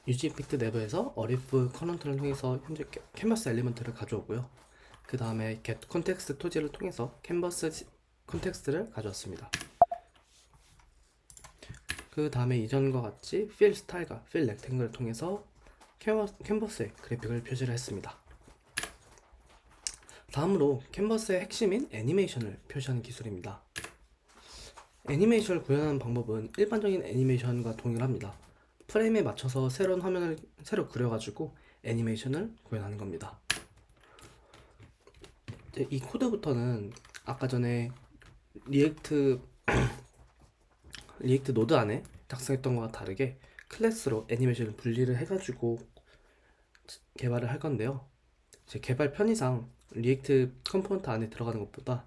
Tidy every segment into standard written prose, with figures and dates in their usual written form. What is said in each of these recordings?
유지 이펙트 내부에서 어리프 커런트를 통해서 현재 캔버스 엘리먼트를 가져오고요. 그 다음에 get context 토지를 통해서 캔버스 컨텍스트를 가져왔습니다. 그 다음에 이전과 같이 fill 스타일과 fill 렉탱글을 통해서 캔버스에 그래픽을 표시를 했습니다. 다음으로 캔버스의 핵심인 애니메이션을 표시하는 기술입니다. 애니메이션을 구현하는 방법은 일반적인 애니메이션과 동일합니다. 프레임에 맞춰서 새로운 화면을 새로 그려가지고 애니메이션을 구현하는 겁니다. 이 코드부터는 아까 전에 리액트 노드 안에 작성했던 것과 다르게 클래스로 애니메이션을 분리를 해가지고 개발을 할 건데요. 제 개발 편의상 리액트 컴포넌트 안에 들어가는 것보다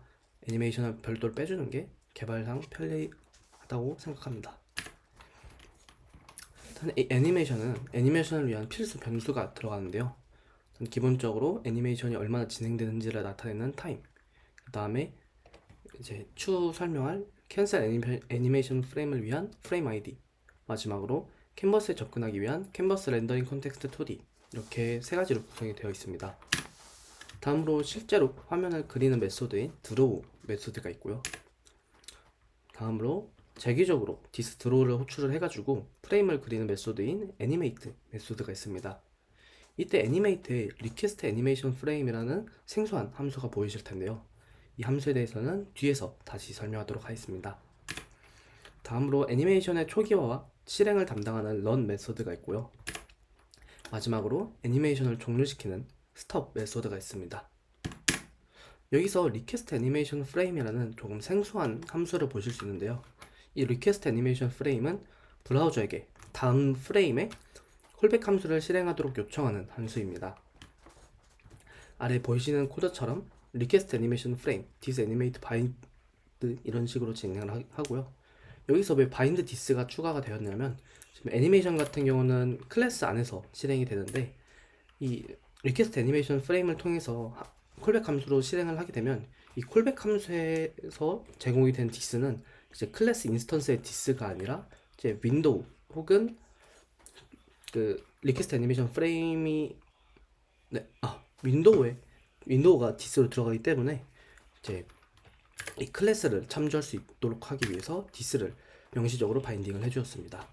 애니메이션을 별도로 빼주는 게 개발상 편리하다고 생각합니다. 일단 애니메이션을 위한 필수 변수가 들어가는데요. 기본적으로 애니메이션이 얼마나 진행되는지를 나타내는 타임, 그 다음에 이제 추후 설명할 캔슬 애니메이션 프레임을 위한 프레임 아이디, 마지막으로 캔버스에 접근하기 위한 캔버스 렌더링 컨텍스트 2D, 이렇게 세 가지로 구성이 되어 있습니다. 다음으로 실제로 화면을 그리는 메소드인 드로우 메소드가 있고요. 다음으로 재기적으로 디스 드로우를 호출을 해가지고 프레임을 그리는 메소드인 애니메이트 메소드가 있습니다. 이때 애니메이트에 리퀘스트 애니메이션 프레임이라는 생소한 함수가 보이실 텐데요. 이 함수에 대해서는 뒤에서 다시 설명하도록 하겠습니다. 다음으로 애니메이션의 초기화와 실행을 담당하는 run 메소드가 있고요. 마지막으로 애니메이션을 종료시키는 stop 메소드가 있습니다. 여기서 리퀘스트 애니메이션 프레임이라는 조금 생소한 함수를 보실 수 있는데요. 이 리퀘스트 애니메이션 프레임은 브라우저에게 다음 프레임에 콜백 함수를 실행하도록 요청하는 함수입니다. 아래 보이시는 코드처럼 리퀘스트 애니메이션 프레임, 디스 애니메이트 바인드 이런 식으로 진행을 하고요. 여기서 왜 바인드 디스가 추가가 되었냐면 지금 애니메이션 같은 경우는 클래스 안에서 실행이 되는데 이 리퀘스트 애니메이션 프레임을 통해서 콜백 함수로 실행을 하게 되면 이 콜백 함수에서 제공이 된 디스는 이제 클래스 인스턴스의 디스가 아니라 이제 윈도우 혹은 그 리퀘스트 애니메이션 프레임이 윈도우가 디스로 들어가기 때문에 이제 이 클래스를 참조할 수 있도록 하기 위해서 디스를 명시적으로 바인딩을 해주었습니다.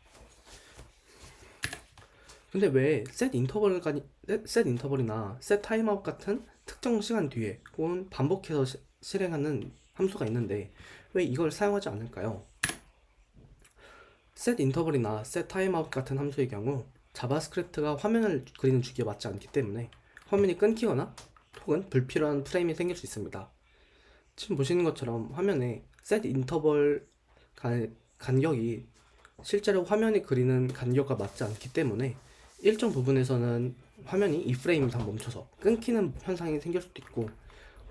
근데 왜 set 인터벌이나 set 타임아웃 같은 특정 시간 뒤에 혹은 반복해서 실행하는 함수가 있는데 왜 이걸 사용하지 않을까요? set 인터벌이나 set 타임아웃 같은 함수의 경우 자바스크립트가 화면을 그리는 주기에 맞지 않기 때문에 화면이 끊기거나 혹은 불필요한 프레임이 생길 수 있습니다. 지금 보시는 것처럼 화면에 set 인터벌 간격이 실제로 화면이 그리는 간격과 맞지 않기 때문에 일정 부분에서는 화면이 이 프레임이 다 멈춰서 끊기는 현상이 생길 수도 있고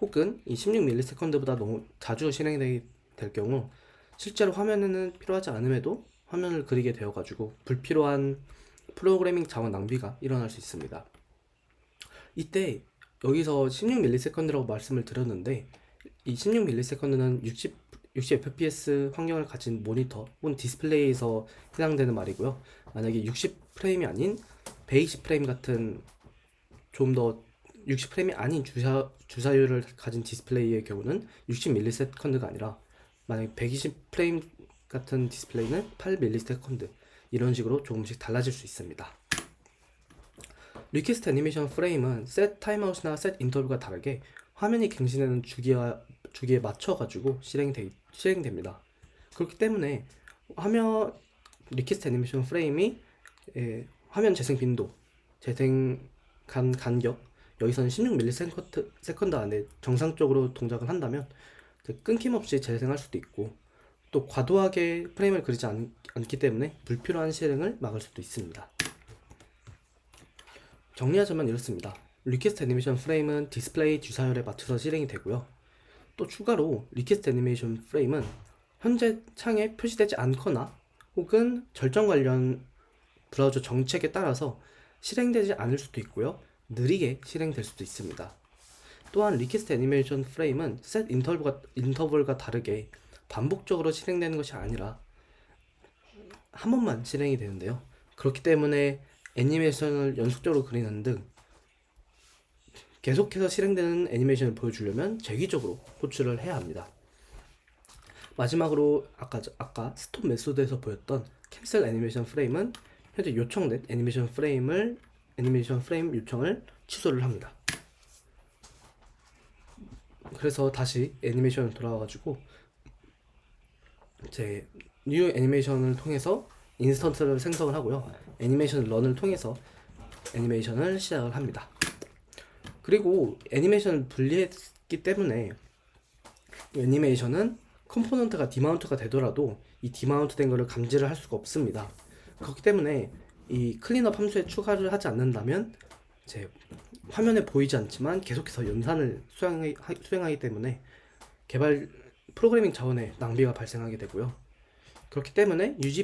혹은 이 16ms보다 너무 자주 실행이 될 경우 실제로 화면에는 필요하지 않음에도 화면을 그리게 되어가지고 불필요한 프로그래밍 자원 낭비가 일어날 수 있습니다. 이때 여기서 16ms라고 말씀을 드렸는데 이 16ms는 60fps 환경을 가진 모니터 혹은 디스플레이에서 해당되는 말이고요. 만약에 60프레임이 아닌 120프레임 같은 좀 더 60프레임이 아닌 주사율을 가진 디스플레이의 경우는 60ms가 아니라 만약에 120프레임 같은 디스플레이는 8ms 이런 식으로 조금씩 달라질 수 있습니다. 리퀘스트 애니메이션 프레임은 set 타임아웃이나 set 인터뷰가 다르게 화면이 갱신되는 주기에 맞춰가지고 실행됩니다. 그렇기 때문에 리퀘스트 애니메이션 프레임이 화면 재생 빈도, 재생 간격, 여기서는 16ms 안에 정상적으로 동작을 한다면 끊김없이 재생할 수도 있고 또 과도하게 프레임을 그리지 않기 때문에 불필요한 실행을 막을 수도 있습니다. 정리하자면 이렇습니다. 리퀘스트 애니메이션 프레임은 디스플레이 주사율에 맞춰서 실행이 되고요. 또 추가로 리퀘스트 애니메이션 프레임은 현재 창에 표시되지 않거나 혹은 절정 관련 브라우저 정책에 따라서 실행되지 않을 수도 있고요. 느리게 실행될 수도 있습니다. 또한 리퀘스트 애니메이션 프레임은 set 인터벌과 다르게 반복적으로 실행되는 것이 아니라 한 번만 실행이 되는데요. 그렇기 때문에 애니메이션을 연속적으로 그리는 등 계속해서 실행되는 애니메이션을 보여주려면 재기적으로 호출을 해야 합니다. 마지막으로 아까 스톱 메소드에서 보였던 캔슬 애니메이션 프레임은 현재 요청된 애니메이션 프레임 요청을 취소를 합니다. 그래서 다시 애니메이션을 돌아와가지고 제 뉴 애니메이션을 통해서 인스턴트를 생성을 하고요. 애니메이션 런을 통해서 애니메이션을 시작을 합니다. 그리고 애니메이션을 분리했기 때문에 애니메이션은 컴포넌트가 디마운트가 되더라도 이 디마운트 된 거를 감지를 할 수가 없습니다. 그렇기 때문에 이 클린업 함수에 추가를 하지 않는다면 이제 화면에 보이지 않지만 계속해서 연산을 수행하기 때문에 개발 프로그래밍 자원에 낭비가 발생하게 되고요. 그렇기 때문에 유즈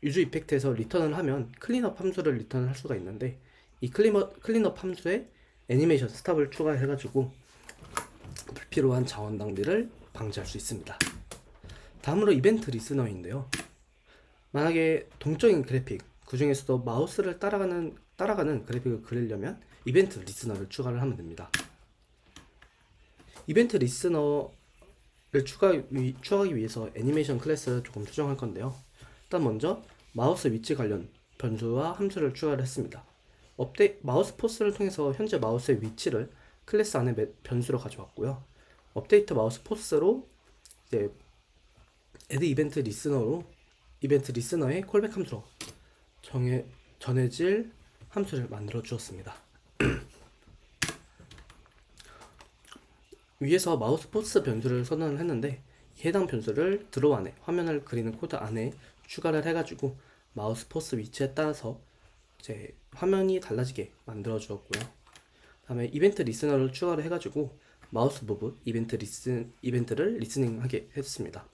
이펙트에서 리턴을 하면 클린업 함수를 리턴을 할 수가 있는데 이 클린업 함수에 애니메이션 스탑을 추가해가지고 불필요한 자원 낭비를 방지할 수 있습니다. 다음으로 이벤트 리스너인데요. 만약에 동적인 그래픽, 그 중에서도 마우스를 따라가는 그래픽을 그리려면 이벤트 리스너를 추가를 하면 됩니다. 이벤트 리스너를 추가하기 위해서 애니메이션 클래스를 조금 수정할 건데요. 일단 먼저 마우스 위치 관련 변수와 함수를 추가를 했습니다. 마우스 포스를 통해서 현재 마우스의 위치를 클래스 안에 변수로 가져왔고요. 업데이트 마우스 포스로 이제 add 이벤트 리스너의 콜백 함수로 전해질 함수를 만들어 주었습니다. 위에서 마우스 포스 변수를 선언을 했는데 해당 변수를 드로우 안에 화면을 그리는 코드 안에 추가를 해가지고 마우스 포스 위치에 따라서 이제 화면이 달라지게 만들어 주었고요. 다음에 이벤트 리스너를 추가를 해가지고 마우스 무브 이벤트를 리스닝하게 했습니다.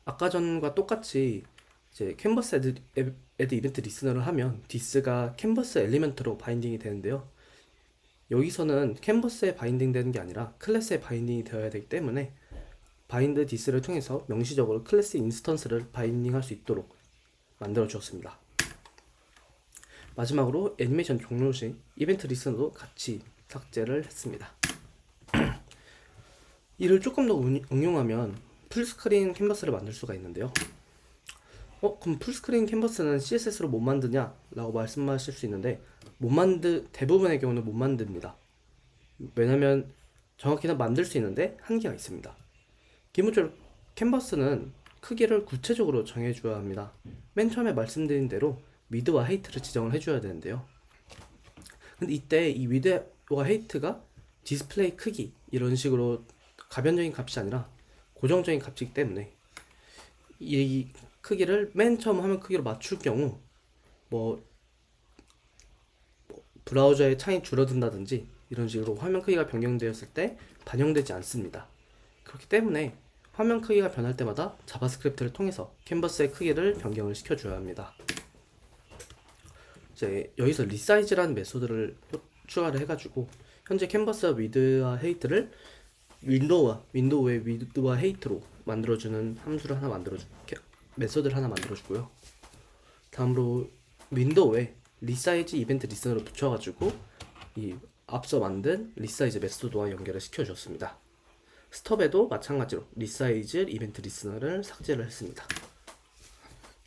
아까 전과 똑같이 이제 캔버스 애드 이벤트 리스너를 하면 디스가 캔버스 엘리먼트로 바인딩이 되는데요. 여기서는 캔버스에 바인딩 되는 게 아니라 클래스에 바인딩이 되어야 되기 때문에 바인드 디스를 통해서 명시적으로 클래스 인스턴스를 바인딩 할 수 있도록 만들어 주었습니다. 마지막으로 애니메이션 종료 시 이벤트 리스너도 같이 삭제를 했습니다. 이를 조금 더 응용하면 풀스크린 캔버스를 만들 수가 있는데요. 그럼 풀스크린 캔버스는 CSS로 못 만드냐? 라고 말씀하실 수 있는데 대부분의 경우는 못 만듭니다. 왜냐면 정확히는 만들 수 있는데 한계가 있습니다. 기본적으로 캔버스는 크기를 구체적으로 정해줘야 합니다. 맨 처음에 말씀드린 대로 위드와 헤이트를 지정을 해줘야 되는데요. 근데 이때 이 위드와 헤이트가 디스플레이 크기 이런 식으로 가변적인 값이 아니라 고정적인 값이기 때문에 이 크기를 맨 처음 화면 크기로 맞출 경우 브라우저의 창이 줄어든다든지 이런 식으로 화면 크기가 변경되었을 때 반영되지 않습니다. 그렇기 때문에 화면 크기가 변할 때마다 자바스크립트를 통해서 캔버스의 크기를 변경을 시켜줘야 합니다. 이제 여기서 리사이즈라는 메소드를 추가를 해가지고 현재 캔버스와 위드와 헤이트를 윈도우의 위드와 헤이트로 만들어주는 메소드를 하나 만들어주고요. 다음으로 윈도우에 리사이즈 이벤트 리스너를 붙여가지고 이 앞서 만든 리사이즈 메소드와 연결을 시켜주었습니다. 스톱에도 마찬가지로 리사이즈 이벤트 리스너를 삭제를 했습니다.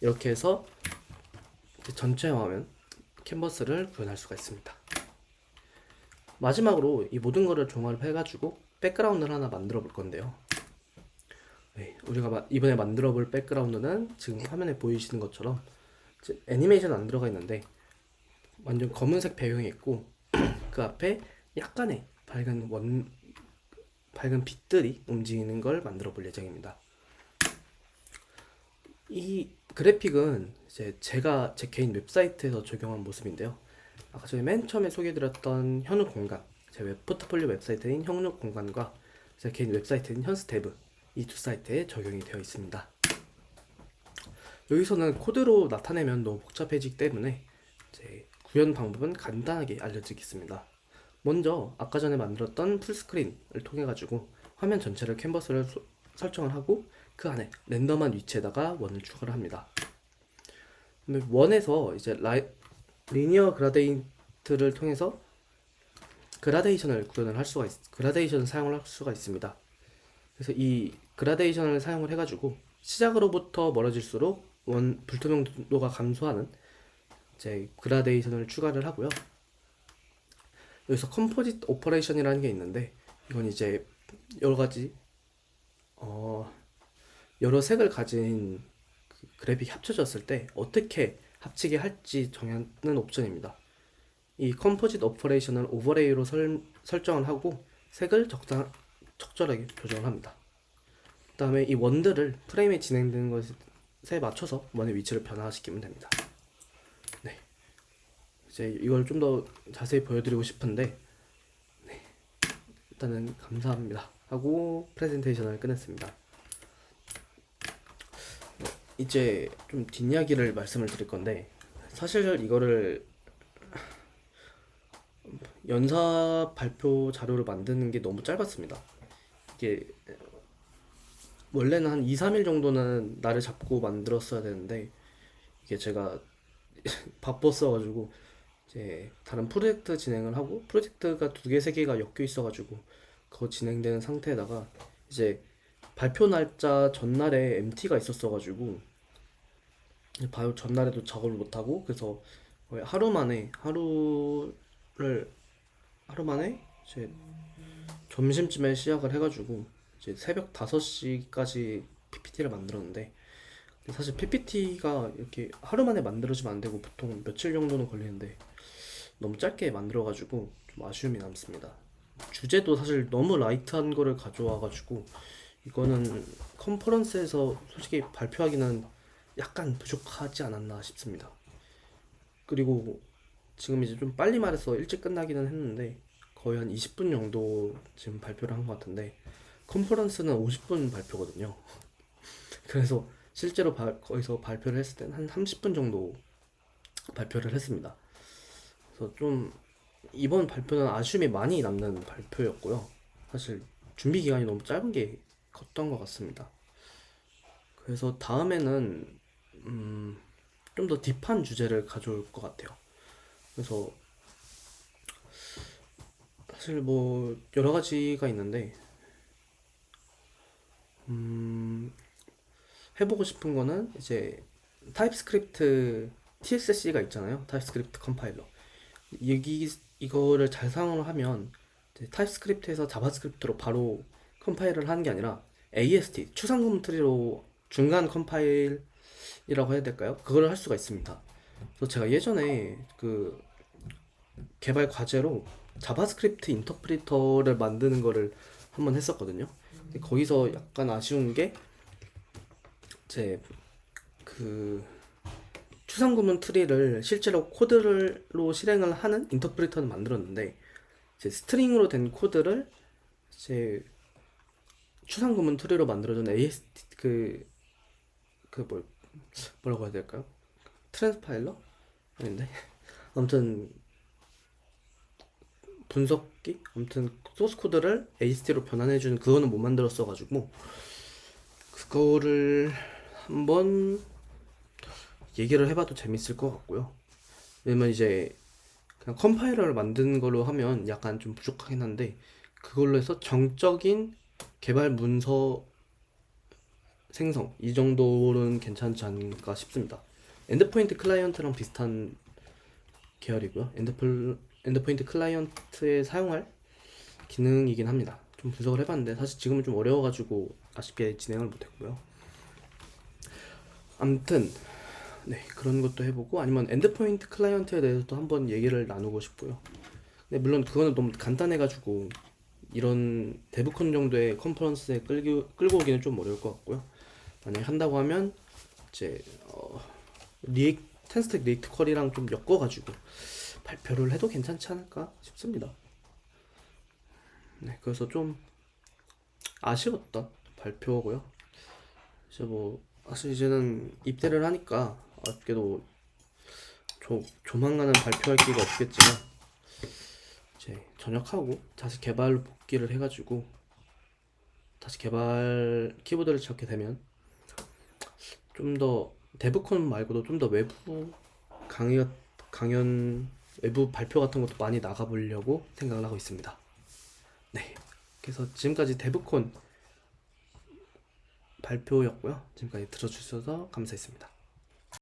이렇게 해서 전체 화면 캔버스를 구현할 수가 있습니다. 마지막으로 이 모든 거를 종합해가지고 백그라운드를 하나 만들어 볼 건데요. 우리가 이번에 만들어 볼 백그라운드는 지금 화면에 보이시는 것처럼 애니메이션 안 들어가 있는데 완전 검은색 배경이 있고 그 앞에 약간의 밝은 빛들이 움직이는 걸 만들어 볼 예정입니다. 이 그래픽은 이제 제가 제 개인 웹사이트에서 적용한 모습인데요. 아까 전에 맨 처음에 소개해드렸던 현우 공간, 제 포트폴리오 웹사이트인 현우 공간과 제 개인 웹사이트인 현스태브 이 두 사이트에 적용이 되어 있습니다. 여기서는 코드로 나타내면 너무 복잡해지기 때문에 이제 구현 방법은 간단하게 알려드리겠습니다. 먼저 아까 전에 만들었던 풀스크린을 통해 가지고 화면 전체를 캔버스를 설정을 하고 그 안에 랜덤한 위치에다가 원을 추가를 합니다. 원에서 이제 리니어 그라데이트를 통해서 그라데이션을 사용을 할 수가 있습니다. 그래서 이 그라데이션을 사용을 해가지고 시작으로부터 멀어질수록 불투명도가 감소하는 이제 그라데이션을 추가를 하고요. 여기서 컴포짓 오퍼레이션이라는 게 있는데, 이건 이제 여러 가지 여러 색을 가진 그 그래픽이 합쳐졌을 때 어떻게 합치게 할지 정하는 옵션입니다. 이 컴포짓 오퍼레이션을 오버레이로 설정을 하고 색을 적절하게 조정을 합니다. 그 다음에 이 원들을 프레임에 진행되는 것에 맞춰서 원의 위치를 변화시키면 됩니다. 네, 이제 이걸 좀 더 자세히 보여드리고 싶은데, 네, 일단은 감사합니다 하고 프레젠테이션을 끝냈습니다. 이제 좀 뒷이야기를 말씀을 드릴 건데, 사실 이거를 연사 발표 자료를 만드는 게 너무 짧았습니다. 이게 원래는 한 2, 3일 정도는 날을 잡고 만들었어야 되는데, 이게 제가 바빴어가지고 이제 다른 프로젝트 진행을 하고, 프로젝트가 두 개, 세 개가 엮여 있어가지고 그거 진행되는 상태에다가 이제 발표 날짜 전날에 MT가 있었어가지고 바로 전날에도 작업을 못하고, 그래서 거의 하루 만에 이제 점심쯤에 시작을 해가지고 이제 새벽 5시까지 PPT를 만들었는데, 사실 PPT가 이렇게 하루 만에 만들어지면 안 되고 보통 며칠 정도는 걸리는데 너무 짧게 만들어가지고 좀 아쉬움이 남습니다. 주제도 사실 너무 라이트한 거를 가져와가지고 이거는 컨퍼런스에서 솔직히 발표하기는 약간 부족하지 않았나 싶습니다. 그리고 지금 이제 좀 빨리 말해서 일찍 끝나기는 했는데 거의 한 20분 정도 지금 발표를 한 것 같은데, 컨퍼런스는 50분 발표거든요. 그래서 실제로 거기서 발표를 했을 때는 한 30분 정도 발표를 했습니다. 그래서 좀 이번 발표는 아쉬움이 많이 남는 발표였고요. 사실 준비 기간이 너무 짧은 게 컸던 것 같습니다. 그래서 다음에는 좀 더 딥한 주제를 가져올 것 같아요. 그래서 사실 뭐 여러 가지가 있는데, 해보고 싶은 거는 이제 타입스크립트 TSC가 있잖아요. 타입스크립트 컴파일러. 이거를 잘 사용을 하면 이제 타입스크립트에서 자바스크립트로 바로 컴파일을 하는 게 아니라 AST 추상구문 트리로 중간 컴파일이라고 해야 될까요? 그걸 할 수가 있습니다. 그래서 제가 예전에 그 개발 과제로 자바스크립트 인터프리터를 만드는 거를 한번 했었거든요. 근데 거기서 약간 아쉬운 게 제 그 추상구문 트리를 실제로 코드로 실행을 하는 인터프리터는 만들었는데, 이제 스트링으로 된 코드를 이제 추상구문 트리로 만들어준 AST 뭐라고 해야 될까요? 트랜스파일러? 아닌데 아무튼 분석기? 아무튼 소스 코드를 AST로 변환해주는 그거는 못 만들었어가지고 그거를 한번 얘기를 해봐도 재밌을 것 같고요. 왜냐면 이제 그냥 컴파일러를 만드는 걸로 하면 약간 좀 부족하긴 한데, 그걸로 해서 정적인 개발 문서 생성 이 정도는 괜찮지 않을까 싶습니다. 엔드포인트 클라이언트랑 비슷한 계열이고요. 엔드포인트 클라이언트에 사용할 기능이긴 합니다. 좀 분석을 해봤는데 사실 지금은 좀 어려워가지고 아쉽게 진행을 못했고요. 아무튼 네, 그런 것도 해보고, 아니면 엔드포인트 클라이언트에 대해서도 한번 얘기를 나누고 싶고요. 네, 물론 그거는 너무 간단해가지고 이런 데브콘 정도의 컨퍼런스에 끌고 오기는 좀 어려울 것 같고요. 만약에 한다고 하면 이제 텐스택 리액트 쿼리랑 좀 엮어가지고 발표를 해도 괜찮지 않을까 싶습니다. 네, 그래서 좀 아쉬웠던 발표고요. 이제 뭐 사실 이제는 입대를 하니까 아쉽게도 조만간은 발표할 기회가 없겠지만 이제 전역하고 다시 개발로 복귀를 해가지고 다시 개발 키보드를 찾게 되면 좀 더 데브콘 말고도 좀 더 외부 강연, 외부 발표 같은 것도 많이 나가보려고 생각을 하고 있습니다. 네. 그래서 지금까지 데브콘 발표였고요. 지금까지 들어주셔서 감사했습니다.